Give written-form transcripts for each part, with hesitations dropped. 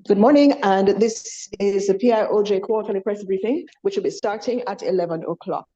Good morning, and this is the PIOJ quarterly press briefing, which will be starting at 11 o'clock.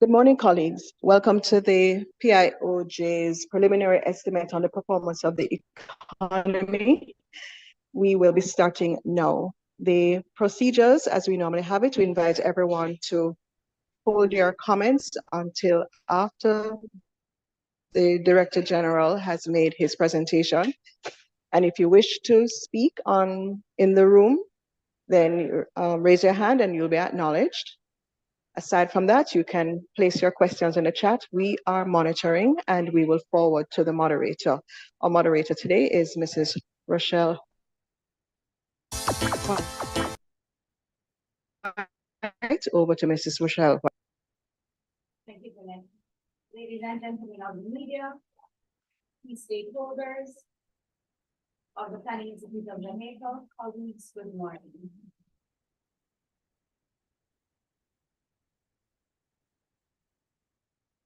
Good morning, colleagues. Welcome to the PIOJ's preliminary estimate on the performance of the economy. We will be starting now. The procedures, as we normally have it, we invite everyone to hold your comments until after the Director General has made his presentation. And if you wish to speak in the room, then raise your hand and you'll be acknowledged. Aside from that, you can place your questions in the chat. We are monitoring and we will forward to the moderator. Our moderator today is Mrs. Rochelle. Right, over to Mrs. Rochelle. Thank you, Jeanette. Ladies and gentlemen of the media, key stakeholders of the Planning Institute of Jamaica, colleagues, good morning.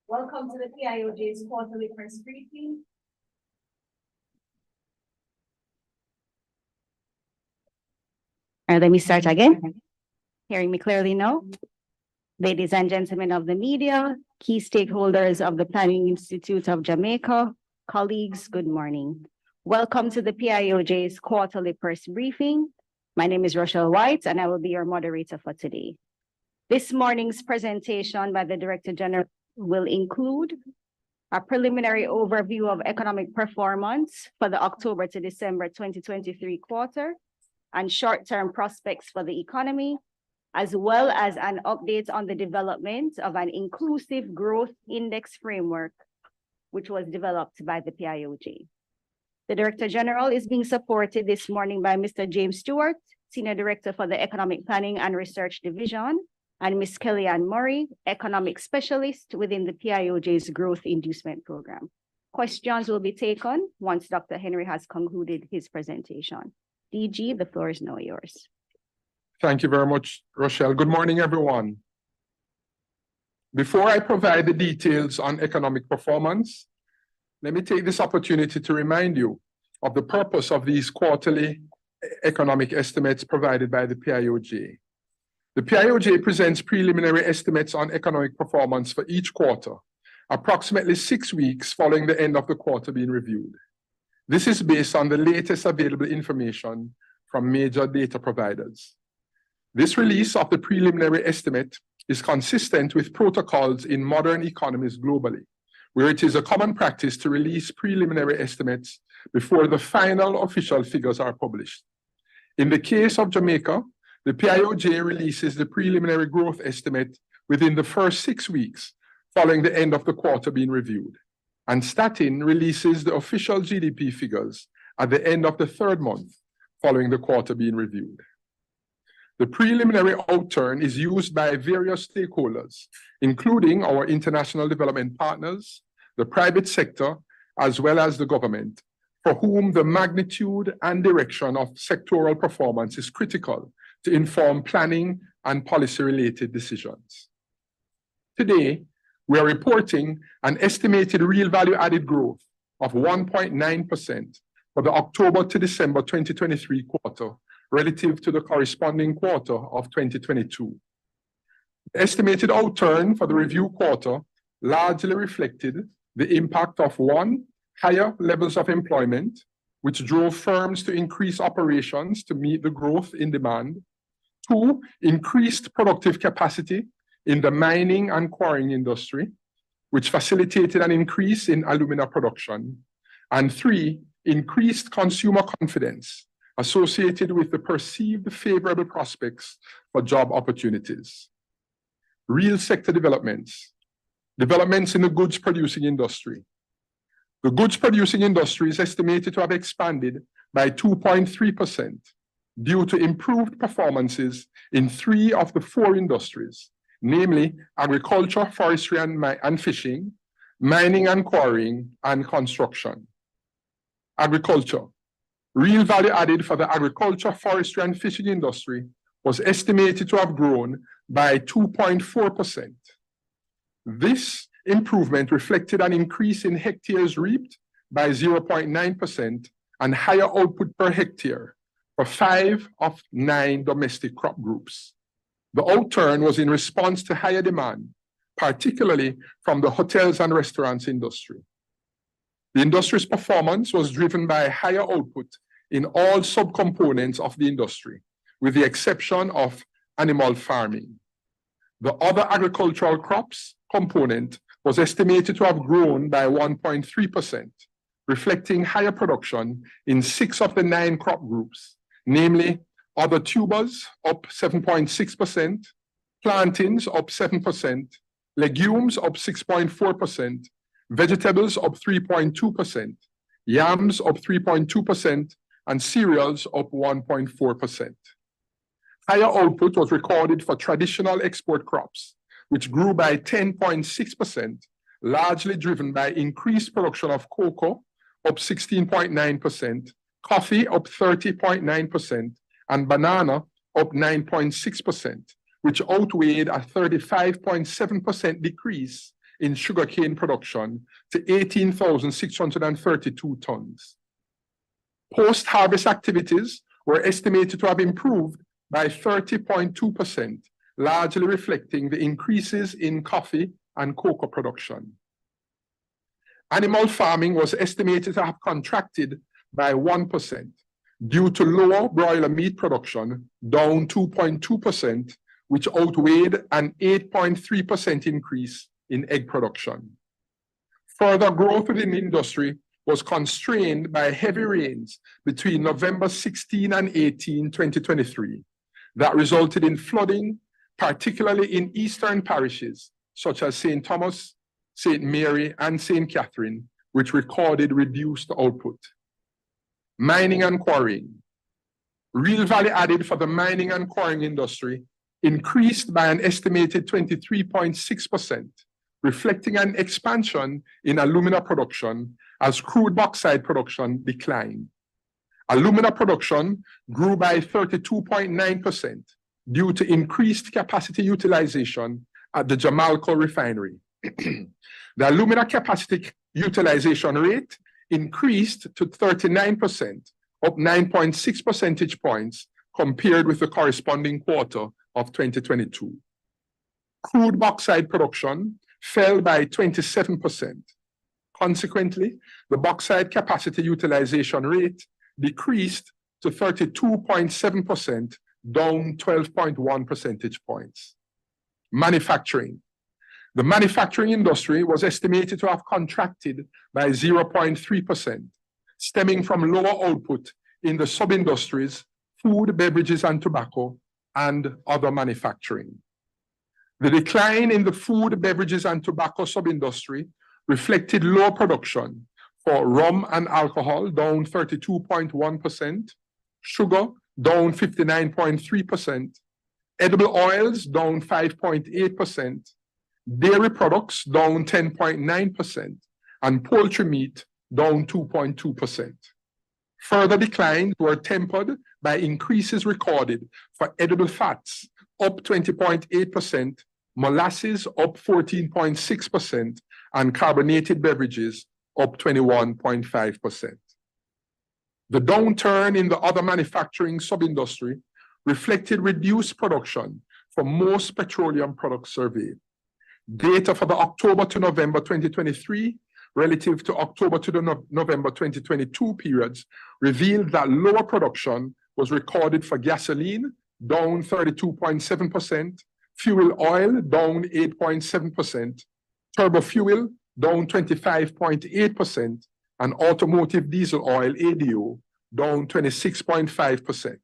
Welcome to the PIOJ's quarterly press briefing. Let me start again. Hearing me clearly now? Ladies and gentlemen of the media, key stakeholders of the Planning Institute of Jamaica, colleagues, good morning. Welcome to the PIOJ's quarterly press briefing. My name is Rochelle White and I will be your moderator for today. This morning's presentation by the Director General will include a preliminary overview of economic performance for the October to December 2023 quarter and short-term prospects for the economy, as well as an update on the development of an inclusive growth index framework, which was developed by the PIOJ. The Director General is being supported this morning by Mr. James Stewart, Senior Director for the Economic Planning and Research Division, and Ms. Kellyanne Murray, Economic Specialist within the PIOJ's Growth Inducement Program. Questions will be taken once Dr. Henry has concluded his presentation. DG, the floor is now yours. Thank you very much, Rochelle. Good morning, everyone. Before I provide the details on economic performance, let me take this opportunity to remind you of the purpose of these quarterly economic estimates provided by the PIOJ. The PIOJ presents preliminary estimates on economic performance for each quarter, approximately 6 weeks following the end of the quarter being reviewed. This is based on the latest available information from major data providers. This release of the preliminary estimate is consistent with protocols in modern economies globally, where it is a common practice to release preliminary estimates before the final official figures are published. In the case of Jamaica, the PIOJ releases the preliminary growth estimate within the first 6 weeks following the end of the quarter being reviewed, and Statin releases the official GDP figures at the end of the 3rd month following the quarter being reviewed. The preliminary outturn is used by various stakeholders, including our international development partners, the private sector, as well as the government, for whom the magnitude and direction of sectoral performance is critical to inform planning and policy-related decisions. Today, we are reporting an estimated real value-added growth of 1.9% for the October to December 2023 quarter relative to the corresponding quarter of 2022. The estimated outturn for the review quarter largely reflected the impact of 1, higher levels of employment, which drove firms to increase operations to meet the growth in demand. 2, increased productive capacity in the mining and quarrying industry, which facilitated an increase in alumina production. And 3, increased consumer confidence associated with the perceived favorable prospects for job opportunities. Real sector developments. Developments in the goods producing industry. The goods producing industry is estimated to have expanded by 2.3%. due to improved performances in 3 of the 4 industries, namely agriculture, forestry and fishing, mining and quarrying, and construction. Agriculture. Real value added for the agriculture, forestry, and fishing industry was estimated to have grown by 2.4%. This improvement reflected an increase in hectares reaped by 0.9% and higher output per hectare for 5 of 9 domestic crop groups. The outturn was in response to higher demand particularly from the hotels and restaurants industry. The industry's performance was driven by higher output in all subcomponents of the industry, with the exception of animal farming. The other agricultural crops component was estimated to have grown by 1.3%, reflecting higher production in 6 of the 9 crop groups, namely other tubers up 7.6%, plantains up 7%, legumes up 6.4%, vegetables up 3.2%, yams up 3.2%, and cereals up 1.4%. Higher output was recorded for traditional export crops, which grew by 10.6%, largely driven by increased production of cocoa, up 16.9%, coffee up 30.9%, and banana up 9.6%, which outweighed a 35.7% decrease in sugarcane production to 18,632 tons. Post-harvest activities were estimated to have improved by 30.2%, largely reflecting the increases in coffee and cocoa production. Animal farming was estimated to have contracted by 1% due to lower broiler meat production, down 2.2%, which outweighed an 8.3% increase in egg production. Further growth within the industry was constrained by heavy rains between November 16 and 18, 2023, that resulted in flooding, particularly in eastern parishes such as St. Thomas, St. Mary, and St. Catherine, which recorded reduced output. Mining and quarrying. Real value added for the mining and quarrying industry increased by an estimated 23.6%, reflecting an expansion in alumina production as crude bauxite production declined. Alumina production grew by 32.9% due to increased capacity utilization at the Jamalco refinery. The alumina capacity utilization rate increased to 39%, up 9.6 percentage points compared with the corresponding quarter of 2022. Crude bauxite production fell by 27%. Consequently, the bauxite capacity utilization rate decreased to 32.7%, down 12.1 percentage points. Manufacturing. The manufacturing industry was estimated to have contracted by 0.3%, stemming from lower output in the sub-industries, food, beverages, and tobacco, and other manufacturing. The decline in the food, beverages, and tobacco sub-industry reflected low production for rum and alcohol, down 32.1%, sugar, down 59.3%, edible oils, down 5.8%, dairy products, down 10.9%, and poultry meat, down 2.2%. Further declines were tempered by increases recorded for edible fats, up 20.8%, molasses, up 14.6%, and carbonated beverages, up 21.5%. The downturn in the other manufacturing sub-industry reflected reduced production for most petroleum products surveyed. Data for the October to November 2023 relative to October to November 2022 periods revealed that lower production was recorded for gasoline, down 32.7%, fuel oil, down 8.7%, turbo fuel, down 25.8%, and automotive diesel oil, ADO, down 26.5%.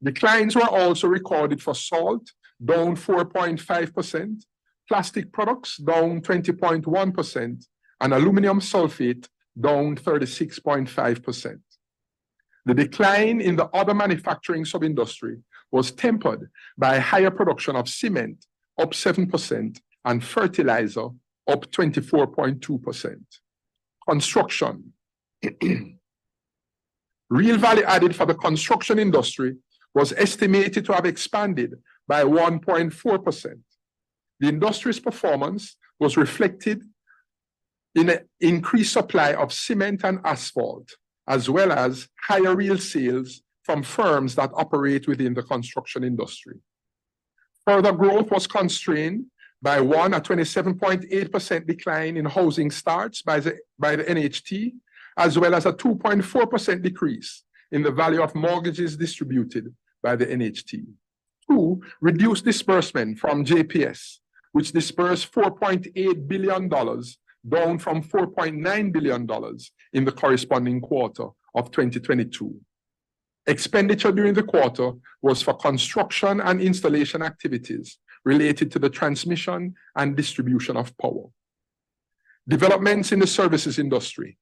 Declines were also recorded for salt, down 4.5%, plastic products, down 20.1%, and aluminum sulfate, down 36.5%. The decline in the other manufacturing sub-industry was tempered by higher production of cement, up 7%, and fertilizer, up 24.2%. Construction. Real value added for the construction industry was estimated to have expanded by 1.4%. The industry's performance was reflected in an increased supply of cement and asphalt, as well as higher real sales from firms that operate within the construction industry. Further growth was constrained by one, a 27.8% decline in housing starts by the NHT, as well as a 2.4% decrease in the value of mortgages distributed by the NHT. Two, reduced disbursement from JPS, which dispersed $4.8 billion, down from $4.9 billion in the corresponding quarter of 2022. Expenditure during the quarter was for construction and installation activities related to the transmission and distribution of power. Developments in the services industry.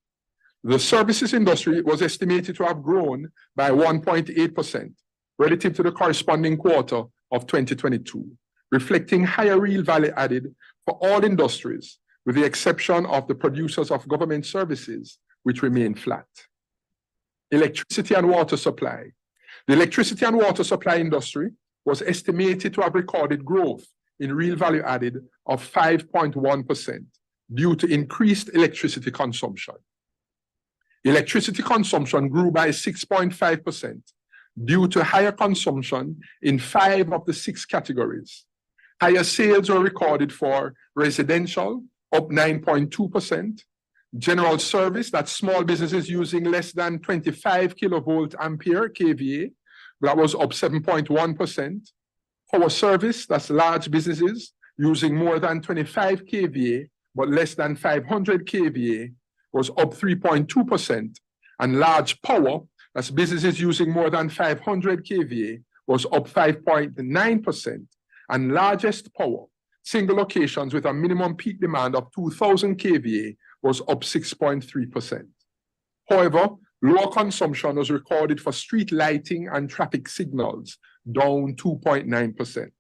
The services industry was estimated to have grown by 1.8% relative to the corresponding quarter of 2022, reflecting higher real value added for all industries, with the exception of the producers of government services, which remain flat. Electricity and water supply. The electricity and water supply industry was estimated to have recorded growth in real value added of 5.1% due to increased electricity consumption. Electricity consumption grew by 6.5% due to higher consumption in 5 of the 6 categories. Higher sales were recorded for residential, up 9.2%, general service, that's small businesses using less than 25 kilovolt ampere kVA, that was up 7.1%. Power service, that's large businesses using more than 25 kVA, but less than 500 kVA, was up 3.2%. And large power, that's businesses using more than 500 kVA, was up 5.9%. And largest power, single locations with a minimum peak demand of 2,000 kVA, was up 6.3%. However, lower consumption was recorded for street lighting and traffic signals, down 2.9%.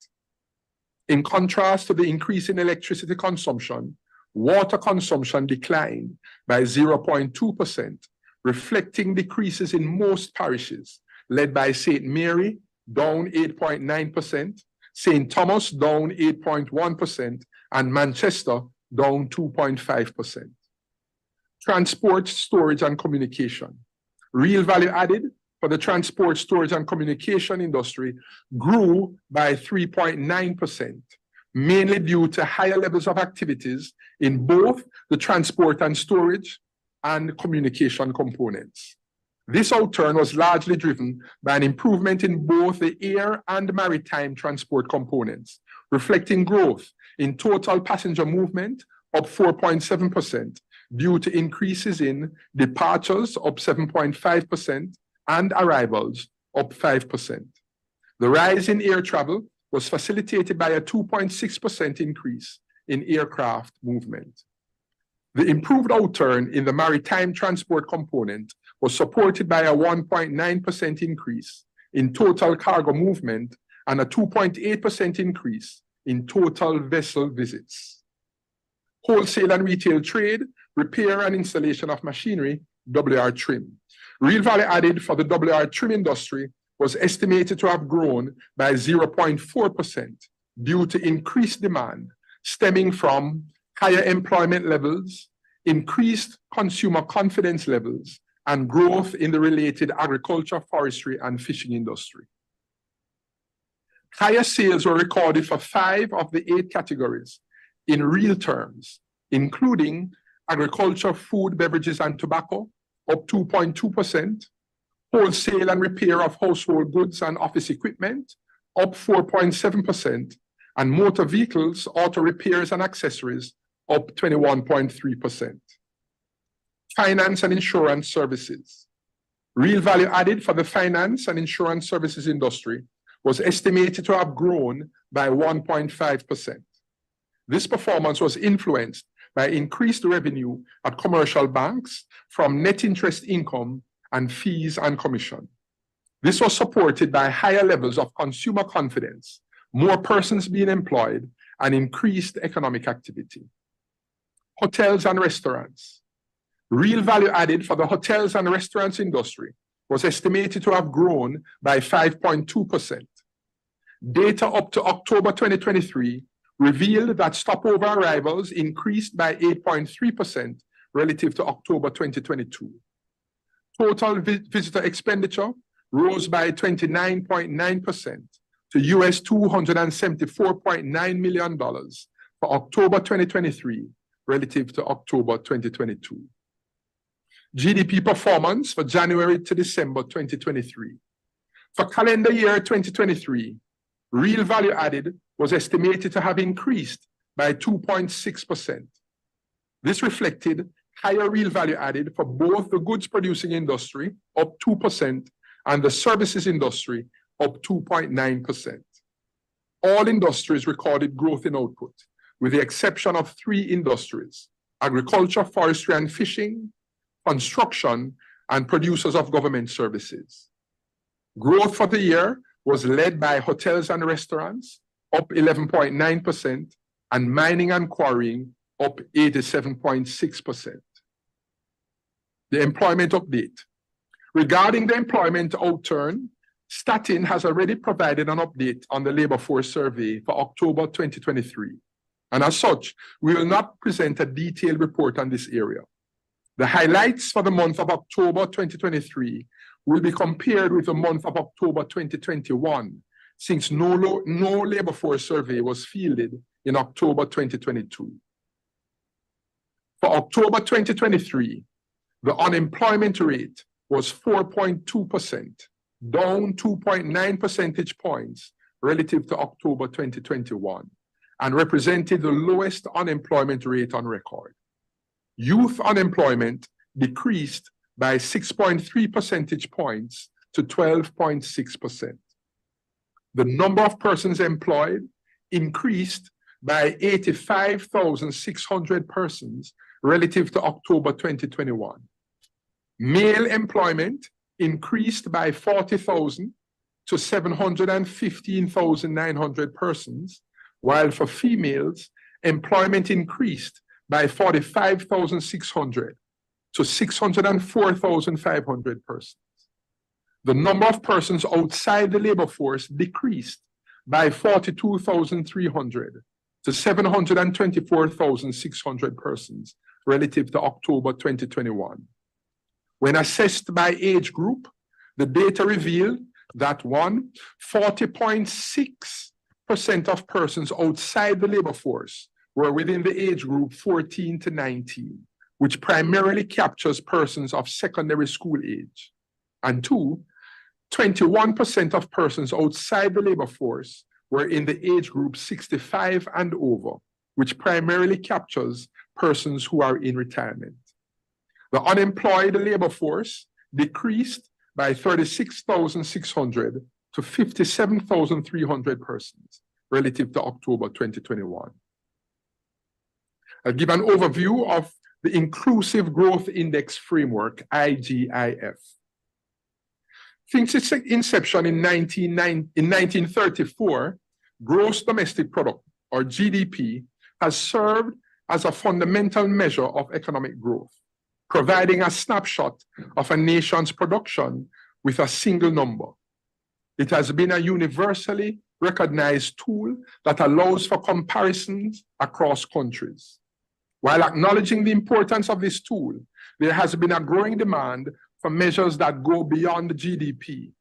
In contrast to the increase in electricity consumption, water consumption declined by 0.2%, reflecting decreases in most parishes, led by St. Mary, down 8.9%, St. Thomas, down 8.1%, and Manchester, down 2.5%. Transport, storage, and communication. Real value added for the transport, storage, and communication industry grew by 3.9%, mainly due to higher levels of activities in both the transport and storage and communication components. This outturn was largely driven by an improvement in both the air and maritime transport components, reflecting growth in total passenger movement up 4.7%, due to increases in departures up 7.5% and arrivals up 5%. The rise in air travel was facilitated by a 2.6% increase in aircraft movement. The improved outturn in the maritime transport component was supported by a 1.9% increase in total cargo movement and a 2.8% increase in total vessel visits. Wholesale and retail trade, repair and installation of machinery, WR Trim. Real value added for the WR Trim industry was estimated to have grown by 0.4% due to increased demand stemming from higher employment levels, increased consumer confidence levels, and growth in the related agriculture, forestry, and fishing industry. Higher sales were recorded for 5 of the 8 categories in real terms, including agriculture, food, beverages, and tobacco, up 2.2%, wholesale and repair of household goods and office equipment, up 4.7%, and motor vehicles, auto repairs, and accessories, up 21.3%. Finance and insurance services. Real value added for the finance and insurance services industry was estimated to have grown by 1.5%. This performance was influenced by increased revenue at commercial banks from net interest income and fees and commission. This was supported by higher levels of consumer confidence, more persons being employed, and increased economic activity. Hotels and restaurants. Real value added for the hotels and restaurants industry was estimated to have grown by 5.2%. Data up to October 2023 revealed that stopover arrivals increased by 8.3% relative to October 2022. Total visitor expenditure rose by 29.9% to $274.9 million for October 2023 relative to October 2022. GDP performance for January to December 2023. For calendar year 2023, real value added was estimated to have increased by 2.6%. This reflected higher real value added for both the goods producing industry, up 2%, and the services industry, up 2.9%. All industries recorded growth in output, with the exception of 3 industries: agriculture, forestry and fishing, construction, and producers of government services. Growth for the year was led by hotels and restaurants, up 11.9%, and mining and quarrying, up 87.6%. The employment update. Regarding the employment outturn, Statin has already provided an update on the labor force survey for October 2023. And as such, we will not present a detailed report on this area. The highlights for the month of October 2023 will be compared with the month of October 2021, since no labor force survey was fielded in October 2022. For October 2023, the unemployment rate was 4.2%, down 2.9 percentage points relative to October 2021, and represented the lowest unemployment rate on record. Youth unemployment decreased by 6.3 percentage points to 12.6%. The number of persons employed increased by 85,600 persons relative to October 2021. Male employment increased by 40,000 to 715,900 persons, while for females, employment increased by 45,600 to 604,500 persons. The number of persons outside the labor force decreased by 42,300 to 724,600 persons relative to October 2021. When assessed by age group, the data revealed that 40.6% of persons outside the labor force were within the age group 14 to 19, which primarily captures persons of secondary school age. And 21% of persons outside the labor force were in the age group 65 and over, which primarily captures persons who are in retirement. The unemployed labor force decreased by 36,600 to 57,300 persons relative to October 2021. I'll give an overview of the Inclusive Growth Index Framework, IGIF. Since its inception in 1934, gross domestic product, or GDP, has served as a fundamental measure of economic growth, providing a snapshot of a nation's production with a single number. It has been a universally recognized tool that allows for comparisons across countries. While acknowledging the importance of this tool, there has been a growing demand for measures that go beyond GDP,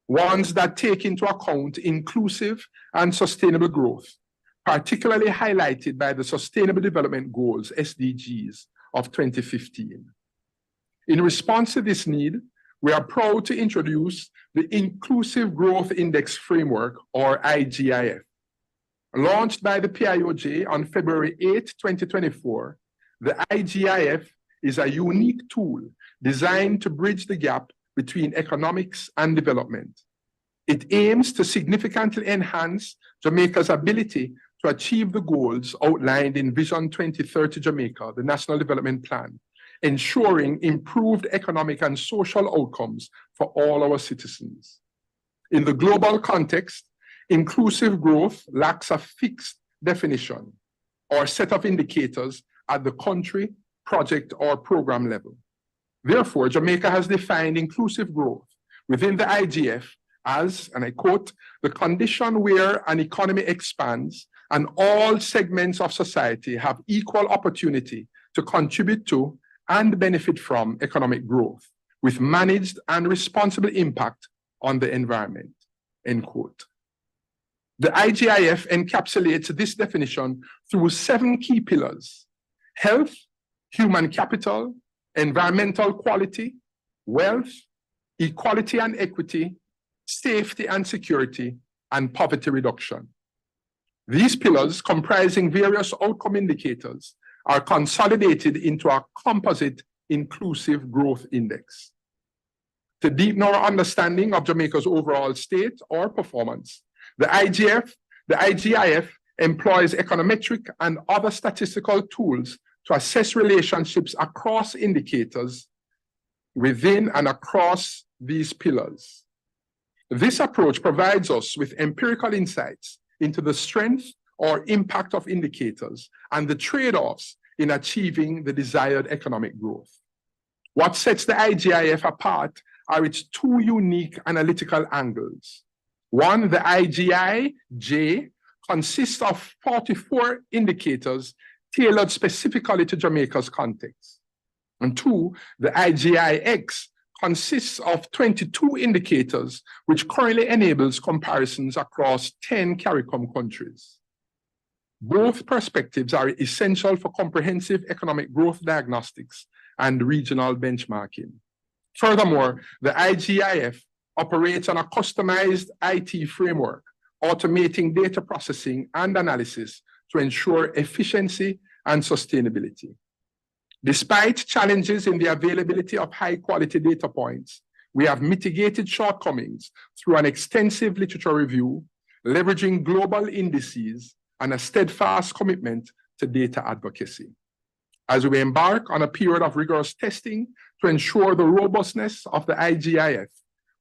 ones that take into account inclusive and sustainable growth, particularly highlighted by the Sustainable Development Goals, SDGs, of 2015. In response to this need, we are proud to introduce the Inclusive Growth Index Framework, or IGIF. Launched by the PIOJ on February 8, 2024, the IGIF is a unique tool designed to bridge the gap between economics and development. It aims to significantly enhance Jamaica's ability to achieve the goals outlined in Vision 2030 Jamaica, the National Development Plan, ensuring improved economic and social outcomes for all our citizens. In the global context, inclusive growth lacks a fixed definition or set of indicators at the country, project, or program level. Therefore, Jamaica has defined inclusive growth within the IGF as, and I quote, the condition where an economy expands and all segments of society have equal opportunity to contribute to and benefit from economic growth with managed and responsible impact on the environment, end quote. The IGIF encapsulates this definition through 7 key pillars: health, human capital, environmental quality, wealth, equality and equity, safety and security, and poverty reduction. These pillars, comprising various outcome indicators, are consolidated into a composite inclusive growth index. To deepen our understanding of Jamaica's overall state or performance, the IGIF employs econometric and other statistical tools to assess relationships across indicators within and across these pillars. This approach provides us with empirical insights into the strength or impact of indicators and the trade-offs in achieving the desired economic growth. What sets the IGIF apart are its 2 unique analytical angles. One, the IGI-J, consists of 44 indicators tailored specifically to Jamaica's context. And 2, the IGI-X consists of 22 indicators, which currently enables comparisons across 10 CARICOM countries. Both perspectives are essential for comprehensive economic growth diagnostics and regional benchmarking. Furthermore, the IGIF operates on a customized IT framework, automating data processing and analysis to ensure efficiency and sustainability. Despite challenges in the availability of high-quality data points, we have mitigated shortcomings through an extensive literature review, leveraging global indices, and a steadfast commitment to data advocacy. As we embark on a period of rigorous testing to ensure the robustness of the IGIF,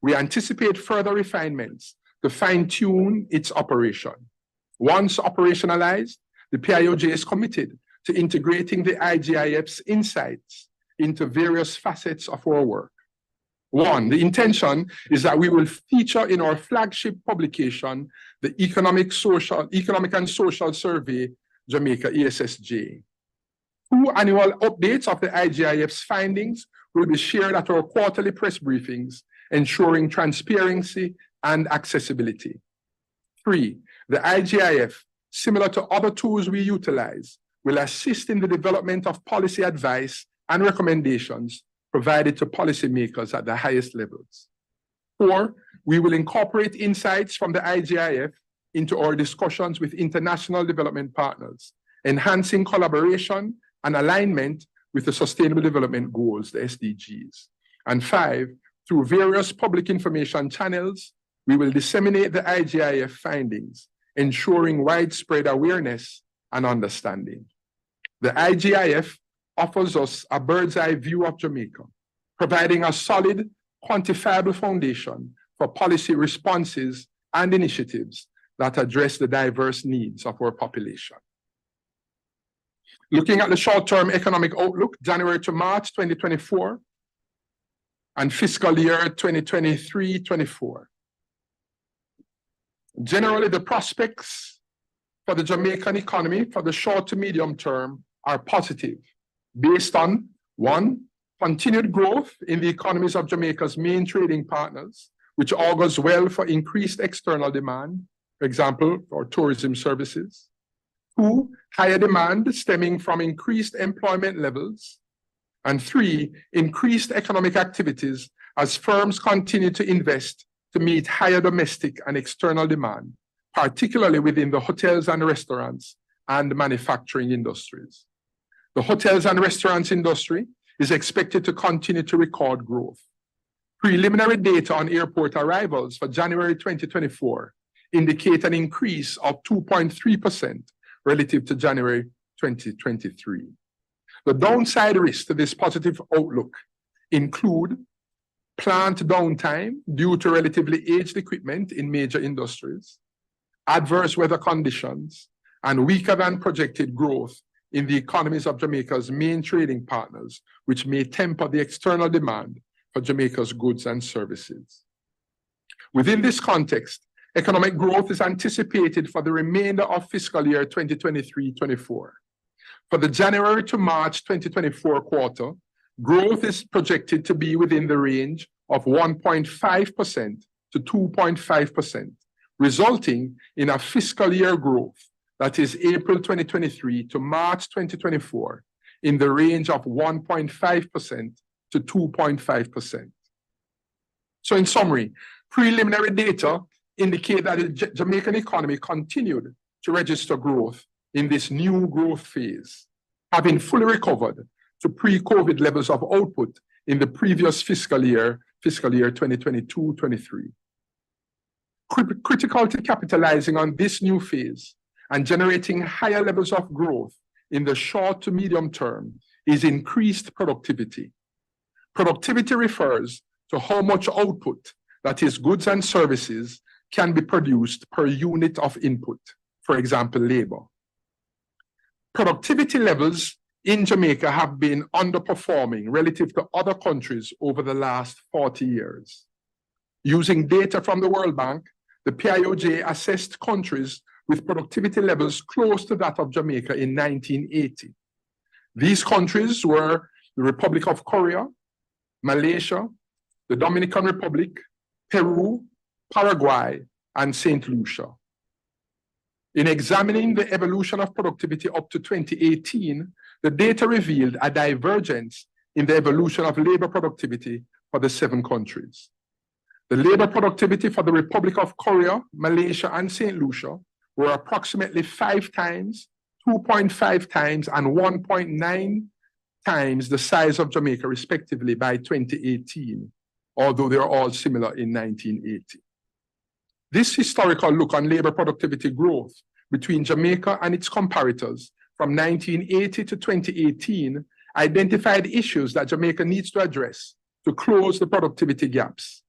we anticipate further refinements to fine-tune its operation. Once operationalized, the PIOJ is committed to integrating the IGIF's insights into various facets of our work. One, the intention is that we will feature in our flagship publication, the Economic and Social Survey, Jamaica, ESSJ. 2 annual updates of the IGIF's findings will be shared at our quarterly press briefings, ensuring transparency and accessibility. 3, the IGIF, similar to other tools we utilize, will assist in the development of policy advice and recommendations provided to policymakers at the highest levels. 4, we will incorporate insights from the IGIF into our discussions with international development partners, enhancing collaboration and alignment with the Sustainable Development Goals, the SDGs. And 5, through various public information channels, we will disseminate the IGIF findings, ensuring widespread awareness and understanding. The IGIF offers us a bird's-eye view of Jamaica, providing a solid, quantifiable foundation for policy responses and initiatives that address the diverse needs of our population. Looking at the short-term economic outlook, January to March 2024, and fiscal year 2023-24. Generally, the prospects for the Jamaican economy for the short to medium term are positive, based on 1, continued growth in the economies of Jamaica's main trading partners, which augurs well for increased external demand, for example, for tourism services. 2, higher demand stemming from increased employment levels. And 3, increased economic activities as firms continue to invest to meet higher domestic and external demand, particularly within the hotels and restaurants and manufacturing industries. The hotels and restaurants industry is expected to continue to record growth. Preliminary data on airport arrivals for January 2024 indicate an increase of 2.3% relative to January 2023. The downside risks to this positive outlook include plant downtime due to relatively aged equipment in major industries, adverse weather conditions, and weaker than projected growth in the economies of Jamaica's main trading partners, which may temper the external demand for Jamaica's goods and services. Within this context, economic growth is anticipated for the remainder of fiscal year 2023-24. For the January to March 2024 quarter, growth is projected to be within the range of 1.5% to 2.5%, resulting in a fiscal year growth that is April 2023 to March 2024 in the range of 1.5% to 2.5%. So in summary, preliminary data indicate that the Jamaican economy continued to register growth in this new growth phase, having fully recovered to pre-COVID levels of output in the previous fiscal year 2022-23. Critical to capitalizing on this new phase and generating higher levels of growth in the short to medium term is increased productivity. Productivity refers to how much output, that is goods and services, can be produced per unit of input, for example, labor. Productivity levels in Jamaica have been underperforming relative to other countries over the last 40 years. Using data from the World Bank, the PIOJ assessed countries with productivity levels close to that of Jamaica in 1980. These countries were the Republic of Korea, Malaysia, the Dominican Republic, Peru, Paraguay, and St. Lucia. In examining the evolution of productivity up to 2018, the data revealed a divergence in the evolution of labor productivity for the 7 countries. The labor productivity for the Republic of Korea, Malaysia, and St. Lucia were approximately 5 times, 2.5 times, and 1.9 times the size of Jamaica, respectively, by 2018, although they are all similar in 1980. This historical look on labor productivity growth between Jamaica and its comparators from 1980 to 2018 identified issues that Jamaica needs to address to close the productivity gaps.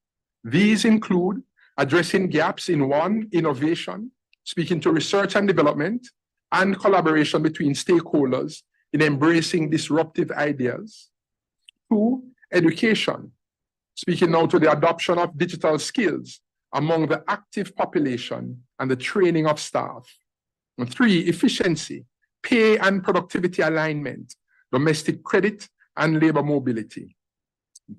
These include addressing gaps in 1, innovation, speaking to research and development, and collaboration between stakeholders in embracing disruptive ideas. 2, education, speaking now to the adoption of digital skills among the active population and the training of staff. And 3, efficiency, pay and productivity alignment, domestic credit and labor mobility.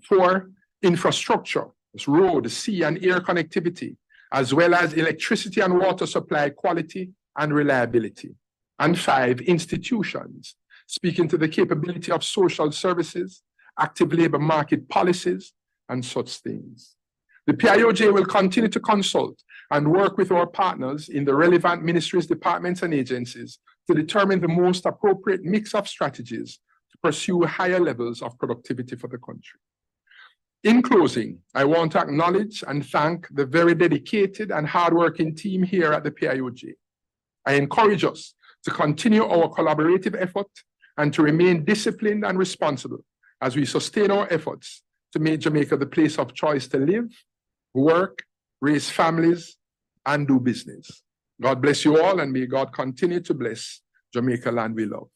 4, infrastructure, road, sea and air connectivity, as well as electricity and water supply quality and reliability. And 5, institutions, speaking to the capability of social services, active labor market policies, and such things. The PIOJ will continue to consult and work with our partners in the relevant ministries, departments, and agencies to determine the most appropriate mix of strategies to pursue higher levels of productivity for the country. In closing, I want to acknowledge and thank the very dedicated and hardworking team here at the PIOJ. I encourage us to continue our collaborative effort and to remain disciplined and responsible as we sustain our efforts to make Jamaica the place of choice to live, work, raise families, and do business. God bless you all, and may God continue to bless Jamaica land we love.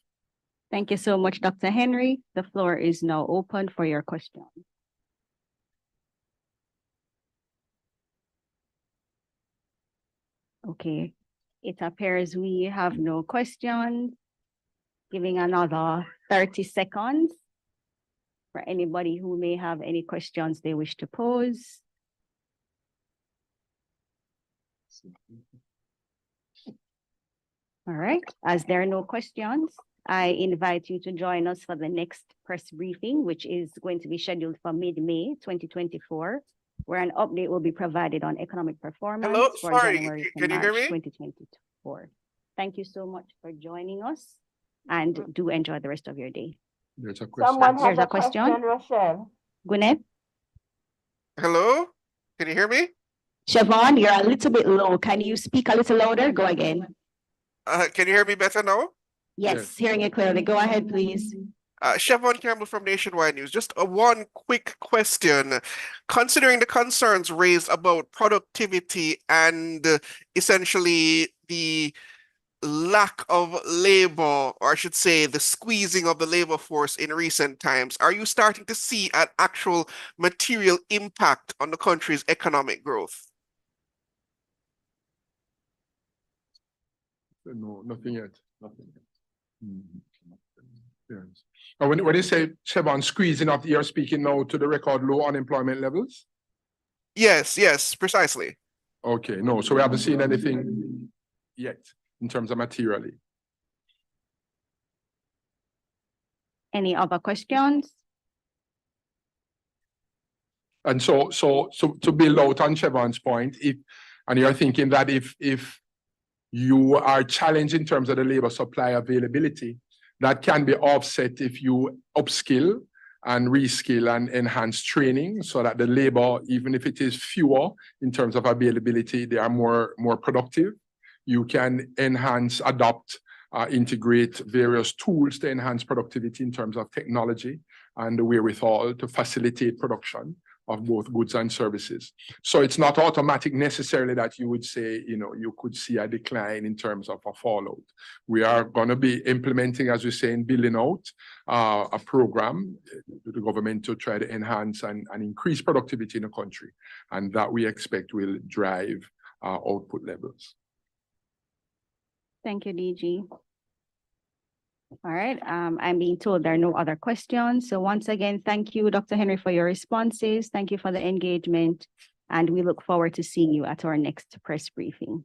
Thank you so much, Dr. Henry. The floor is now open for your questions. Okay, it appears we have no questions. Giving another 30 seconds for anybody who may have any questions they wish to pose. All right, as there are no questions, I invite you to join us for the next press briefing, which is going to be scheduled for mid-May 2024, where an update will be provided on economic performance. Hello, for sorry, January to can you hear March me? 2024. Thank you so much for joining us, and do enjoy the rest of your day. There's a question. Someone There's has a a question, Rochelle. Gwyneth? Hello? Can you hear me? Siobhan, you're a little bit low. Can you speak a little louder? Go again. Can you hear me better now? Yes, Yes. hearing it clearly. Go ahead, please. Siobhan Campbell from Nationwide News. Just one quick question. Considering the concerns raised about productivity and essentially the lack of labor, or I should say the squeezing of the labor force in recent times, are you starting to see an actual material impact on the country's economic growth? No, nothing yet. Nothing yet. Yes. And when you say, Siobhan, squeezing up, you're speaking now to the record low unemployment levels? Yes, precisely. Okay, no, so we haven't seen anything yet in terms of materially. Any other questions? And so to build out on Chevron's point, and you're thinking that if you are challenged in terms of the labor supply availability, that can be offset if you upskill and reskill and enhance training so that the labor, even if it is fewer in terms of availability, they are more productive. You can enhance, adopt, integrate various tools to enhance productivity in terms of technology and the wherewithal to facilitate production of both goods and services. So it's not automatic necessarily that you would say, you could see a decline in terms of a fallout. We are going to be implementing, as we say, in building out a program to the government to try to enhance and increase productivity in the country. And that we expect will drive output levels. Thank you, DG. All right, I'm being told there are no other questions. So once again, thank you, Dr. Henry, for your responses. Thank you for the engagement, and we look forward to seeing you at our next press briefing.